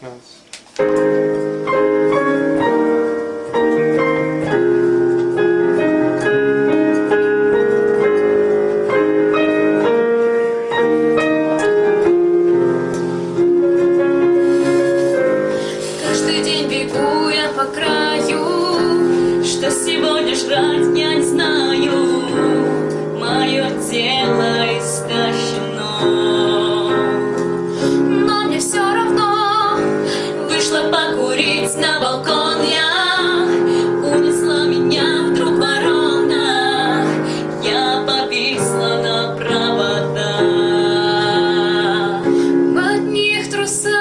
Каждый день бегу я по краю, что сегодня жрать я не знаю. Мое тело истощено, но мне все равно. Вышла покурить на балкон я, унесла меня вдруг ворона. Я повисла на проводах в одних трусах.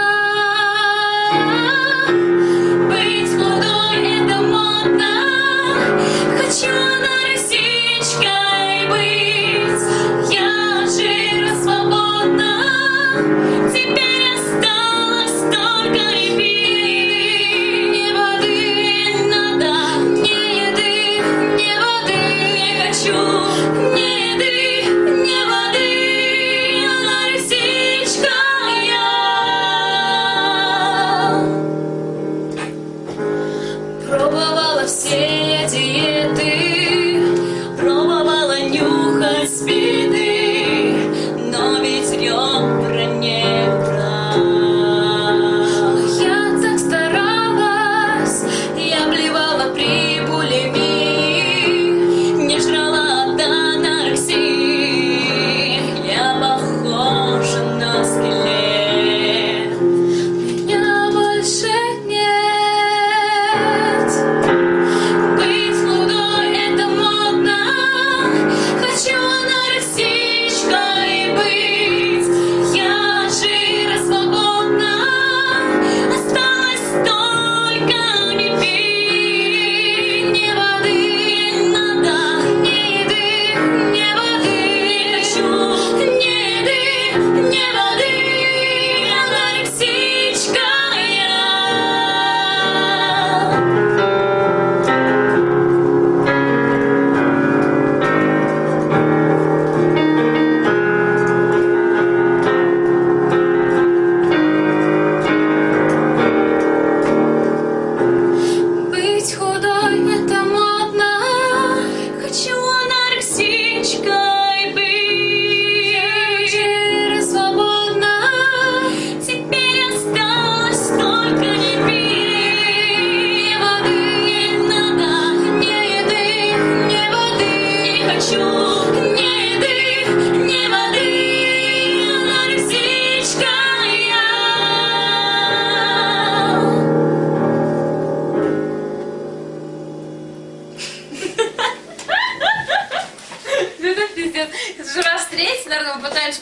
Быть худой — это модно, хочу нарисичкой быть. Я жира свободна, теперь осталось только любить. Мне воды надо, мне еды, мне воды не хочу. Мне еды, мне воды, нарисичка я. Пробовала все диеты, пробовала нюхать спиды, но ведь ребра не брал. Я так старалась, я блевала при булимии, не жрала до анорексии. Я похожа на скелет, меня больше нет. Быть худой — это модно, хочу анорексичкой быть. Я жира свободна, осталось только не пить. Мне воды надо, мне еды, мне воды не хочу. Мне еды, мне воды, анорексичка я. Быть худой — это модно, хочу анорексичкой быть. Жира свободна, теперь осталось только не пить. Мне воды надо, мне еды, мне воды не хочу. Мне еды, мне воды, анорексичка я. Это пиздец. Это же раз третий, наверное, мы пытаемся